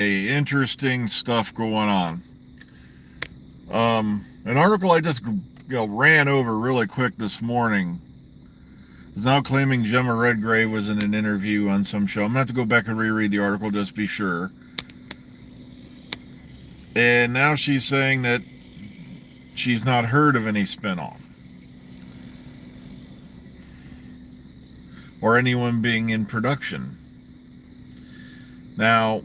interesting stuff going on. An article I just ran over really quick this morning is now claiming Gemma Redgrave was in an interview on some show. I'm gonna have to go back and reread the article just to be sure. And now she's saying that she's not heard of any spinoff or anyone being in production. Now,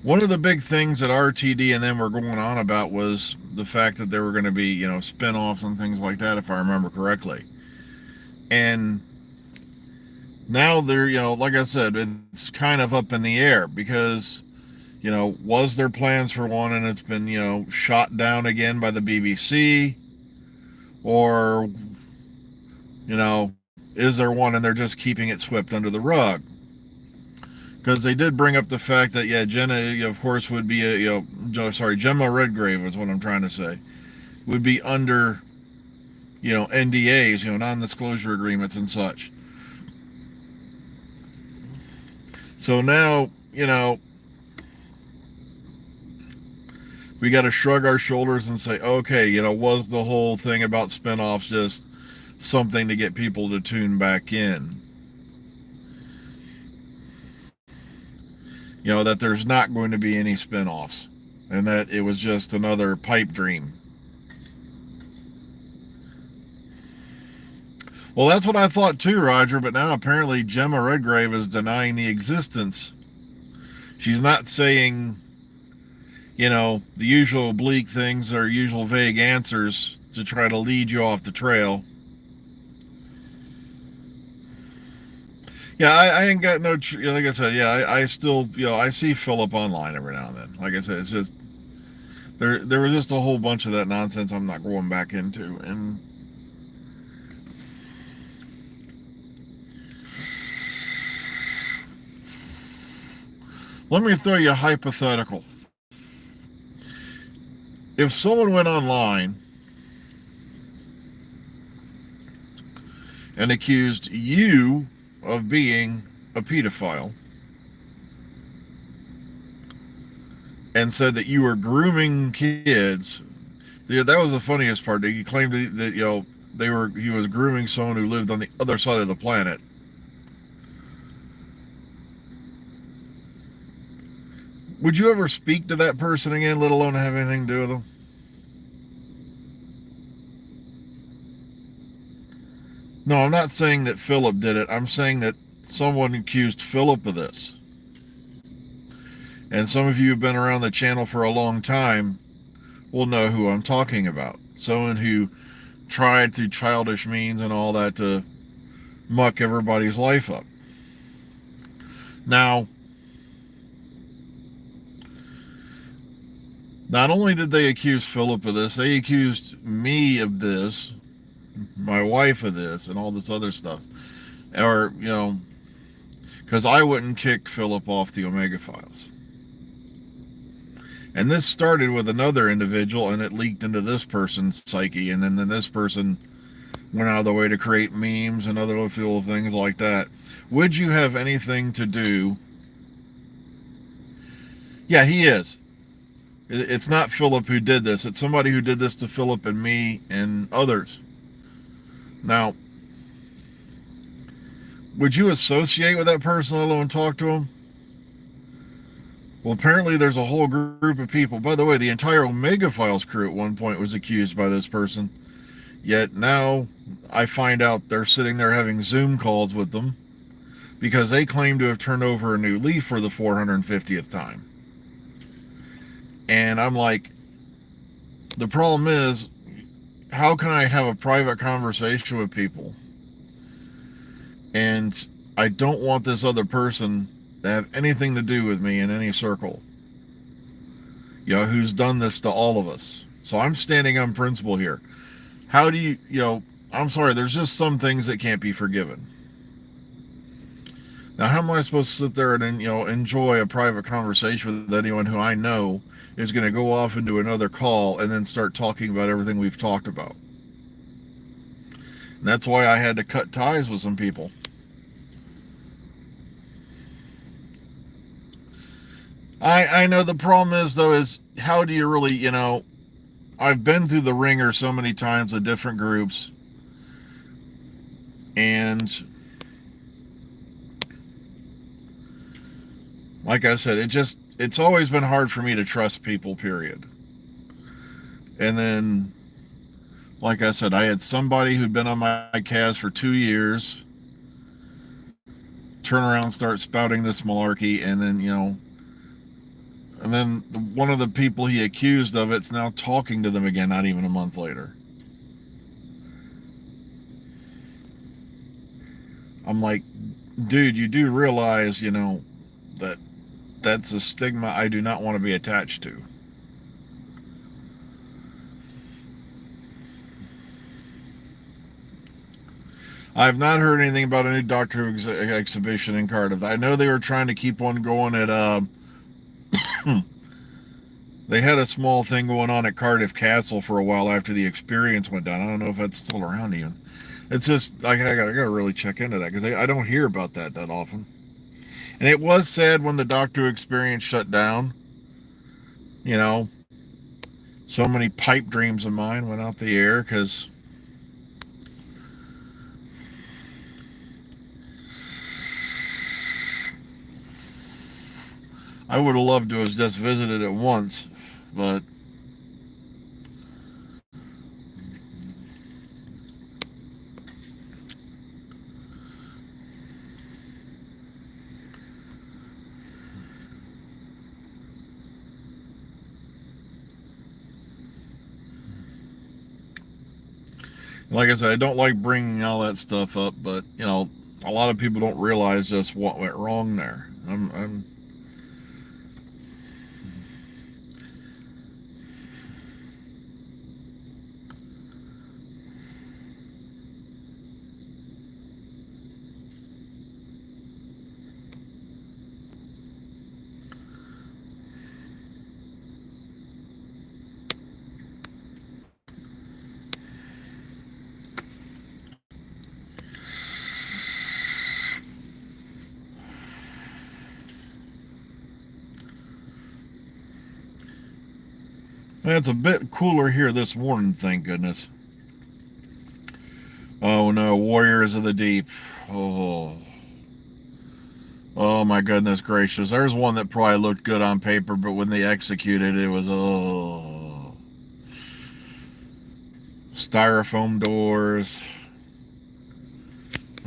one of the big things that RTD and them were going on about was the fact that there were going to be, spin-offs and things like that, if I remember correctly. And now they're, like I said, it's kind of up in the air because, was there plans for one and it's been, shot down again by the BBC? Or, is there one and they're just keeping it swept under the rug? Because they did bring up the fact that, Jenna, of course, would be Gemma Redgrave is what I'm trying to say, would be under, NDAs, non-disclosure agreements and such. So now, we got to shrug our shoulders and say, okay, was the whole thing about spinoffs just something to get people to tune back in? That there's not going to be any spinoffs and that it was just another pipe dream. Well, that's what I thought too, Roger, but now apparently Gemma Redgrave is denying the existence. She's not saying, the usual oblique things or usual vague answers to try to lead you off the trail. Yeah, I ain't got no, like I said, I still, I see Philip online every now and then. Like I said, it's just, there was just a whole bunch of that nonsense I'm not going back into. And let me throw you a hypothetical. If someone went online and accused you of being a pedophile and said that you were grooming kids, that was the funniest part. He claimed that he was grooming someone who lived on the other side of the planet. Would you ever speak to that person again, let alone have anything to do with them? No, I'm not saying that Philip did it. I'm saying that someone accused Philip of this. And some of you who've been around the channel for a long time will know who I'm talking about. Someone who tried through childish means and all that to muck everybody's life up. Now, not only did they accuse Philip of this, they accused me of this, my wife of this, and all this other stuff. Or, because I wouldn't kick Philip off the Omega Files. And this started with another individual, and it leaked into this person's psyche, and then this person went out of the way to create memes and other little things like that. Would you have anything to do? Yeah, he is. It's not Philip who did this. It's somebody who did this to Philip and me and others. Now, would you associate with that person, let alone talk to him? Well, apparently there's a whole group of people. By the way, the entire Omega Files crew at one point was accused by this person. Yet now I find out they're sitting there having Zoom calls with them because they claim to have turned over a new leaf for the 450th time. And I'm like, the problem is, how can I have a private conversation with people? And I don't want this other person to have anything to do with me in any circle, who's done this to all of us. So I'm standing on principle here. How do you, I'm sorry, there's just some things that can't be forgiven. Now, how am I supposed to sit there and, enjoy a private conversation with anyone who I know is going to go off into another call and then start talking about everything we've talked about? And that's why I had to cut ties with some people. I know the problem is though is how do you really, I've been through the ringer so many times with different groups, and like I said, it's always been hard for me to trust people, period. And then like I said, I had somebody who'd been on my cast for 2 years turn around, start spouting this malarkey, and then one of the people he accused of it's now talking to them again, not even a month later. I'm like, dude, you do realize, that that's a stigma I do not want to be attached to. I've not heard anything about a new Doctor Who exhibition in Cardiff. I know they were trying to keep one going at they had a small thing going on at Cardiff Castle for a while after the experience went down. I don't know if that's still around even. It's just I gotta really check into that because I don't hear about that often. And it was sad when the Doctor Who experience shut down. You know, so many pipe dreams of mine went out the air because I would have loved to have just visited it once, but like I said, I don't like bringing all that stuff up, but a lot of people don't realize just what went wrong there. I'm It's a bit cooler here this morning, thank goodness. Oh no, Warriors of the Deep. Oh. Oh my goodness gracious. There's one that probably looked good on paper, but when they executed it was styrofoam doors.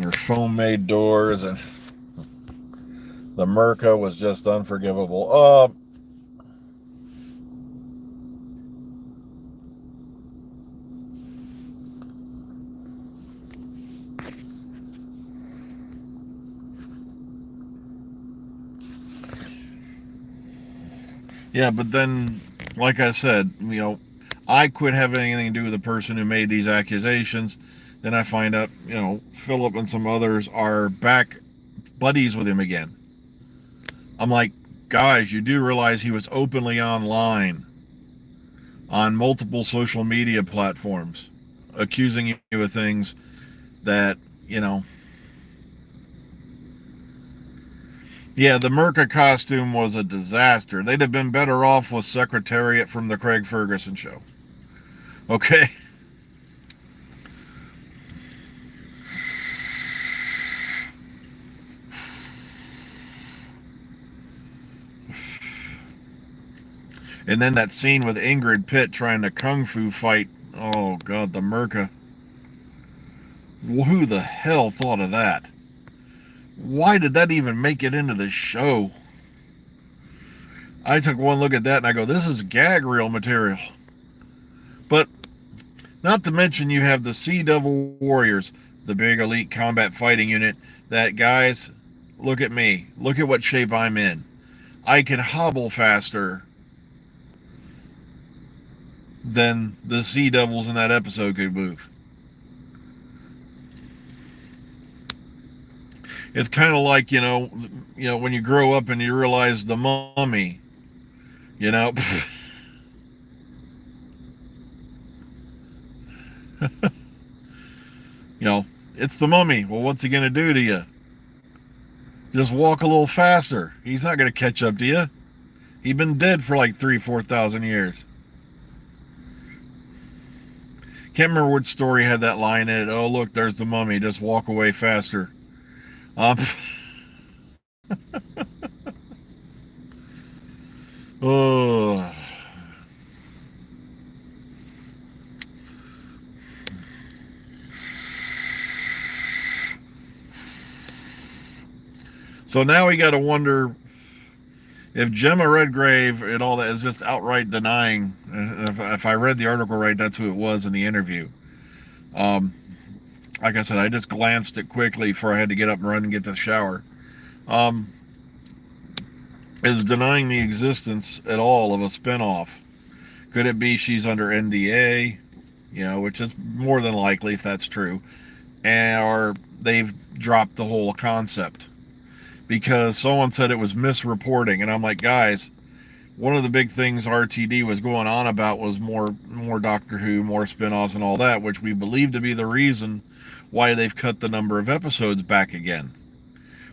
Or foam made doors, and the Merca was just unforgivable. Yeah, but then, like I said, I quit having anything to do with the person who made these accusations. Then I find out, Philip and some others are back buddies with him again. I'm like, guys, you do realize he was openly online on multiple social media platforms accusing you of things that, Yeah, the Merca costume was a disaster. They'd have been better off with Secretariat from the Craig Ferguson show. Okay? And then that scene with Ingrid Pitt trying to kung fu fight. Oh, God, the Merca. Who the hell thought of that? Why did that even make it into the show? I took one look at that and I go, this is gag reel material. But not to mention you have the Sea Devil Warriors, the big elite combat fighting unit that, guys, look at me. Look at what shape I'm in. I can hobble faster than the Sea Devils in that episode could move. It's kind of like, when you grow up and you realize the Mummy, you know. It's the Mummy. Well, what's he going to do to you? Just walk a little faster. He's not going to catch up to you. He'd been dead for like 3,000-4,000 years. Can't remember which story had that line in it. Oh, look, there's the mummy. Just walk away faster. Um, oh. So now we got to wonder if Gemma Redgrave and all that is just outright denying. If I read the article right, that's who it was in the interview. Um, like I said, I just glanced it quickly before I had to get up and run and get to the shower. Um, is denying the existence at all of a spinoff. Could it be she's under NDA? Which is more than likely if that's true, or they've dropped the whole concept because someone said it was misreporting, and I'm like, guys, one of the big things RTD was going on about was more Doctor Who, more spin-offs and all that, which we believe to be the reason why they've cut the number of episodes back again,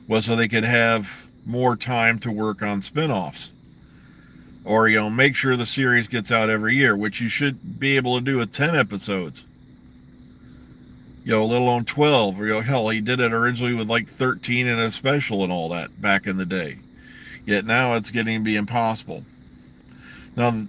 was so they could have more time to work on spin-offs, or make sure the series gets out every year, which you should be able to do with 10 episodes, let alone 12, or hell, he did it originally with like 13 and a special and all that back in the day. Yet now it's getting to be impossible. Now,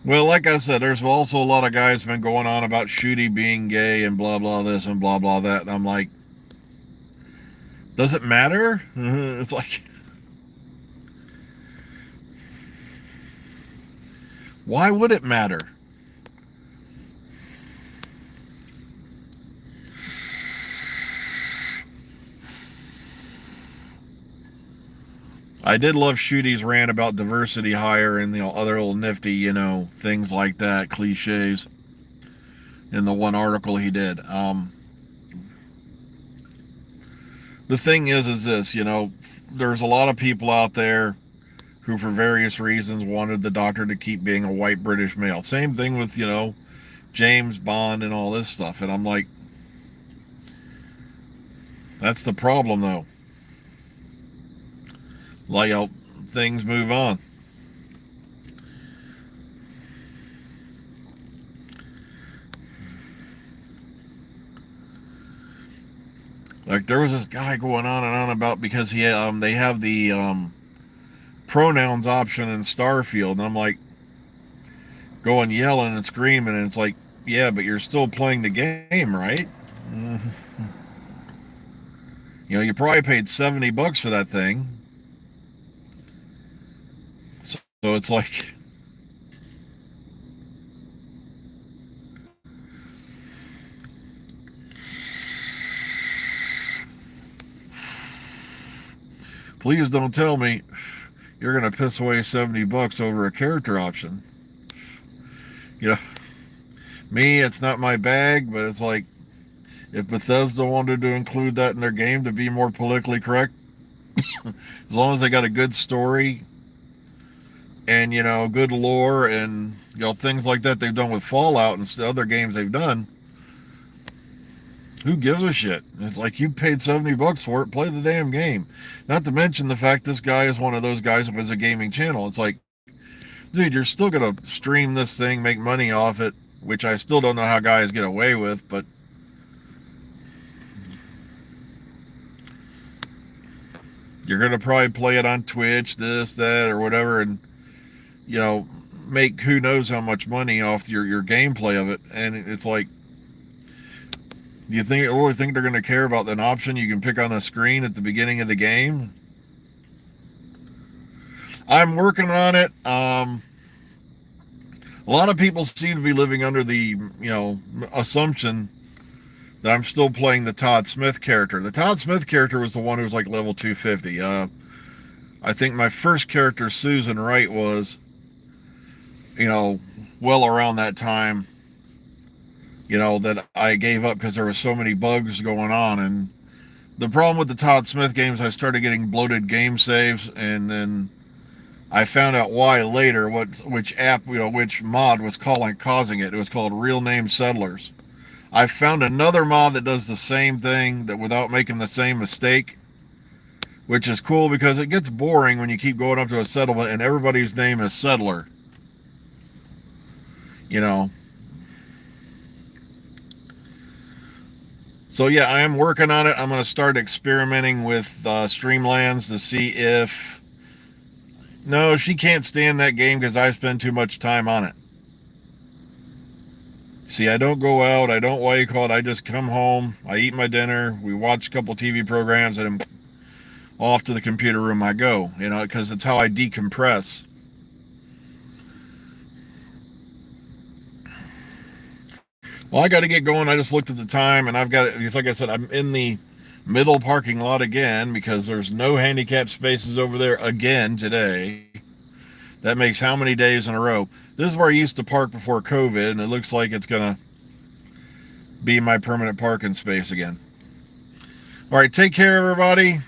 well, like I said, there's also a lot of guys been going on about Shooty being gay and blah blah this and blah blah that, and I'm like, does it matter? It's like, why would it matter? I did love Shooty's rant about diversity hire and the other little nifty, things like that, cliches, in the one article he did. The thing is this, there's a lot of people out there who, for various reasons, wanted the Doctor to keep being a white British male. Same thing with, James Bond and all this stuff. And I'm like, that's the problem, though. Like, things move on. Like, there was this guy going on and on about because they have the pronouns option in Starfield, and I'm like, going yelling and screaming, and it's like, yeah, but you're still playing the game, right? You probably paid $70 for that thing. So it's like, please don't tell me you're going to piss away $70 over a character option. Me, it's not my bag, but it's like, if Bethesda wanted to include that in their game to be more politically correct, as long as they got a good story and, good lore and, things like that they've done with Fallout and other games they've done, who gives a shit? It's like, you paid $70 for it, play the damn game. Not to mention the fact this guy is one of those guys who has a gaming channel. It's like, dude, you're still going to stream this thing, make money off it, which I still don't know how guys get away with, but you're going to probably play it on Twitch, this, that, or whatever, and, make who knows how much money off your gameplay of it. And it's like, do you really think they're going to care about an option you can pick on a screen at the beginning of the game? I'm working on it. A lot of people seem to be living under the, assumption that I'm still playing the Todd Smith character. The Todd Smith character was the one who was like level 250. I think my first character, Susan Wright, was, well around that time, that I gave up because there were so many bugs going on. And the problem with the Todd Smith games, I started getting bloated game saves, and then I found out why later, which app, which mod was causing it. It was called Real Name Settlers. I found another mod that does the same thing that without making the same mistake, which is cool because it gets boring when you keep going up to a settlement and everybody's name is Settler. You know. So yeah, I am working on it. I'm going to start experimenting with Streamlands to see if... No, she can't stand that game because I spend too much time on it. See, I don't go out. I don't, what you call it, I just come home. I eat my dinner. We watch a couple TV programs and off to the computer room I go. You know, because it's how I decompress. Well, I got to get going. I just looked at the time, and I've got, like I said, I'm in the middle parking lot again because there's no handicap spaces over there again today. That makes how many days in a row? This is where I used to park before COVID, and it looks like it's going to be my permanent parking space again. All right, take care, everybody.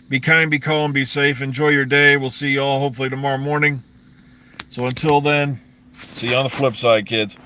Be kind, be calm, be safe. Enjoy your day. We'll see you all hopefully tomorrow morning. So until then, see you on the flip side, kids.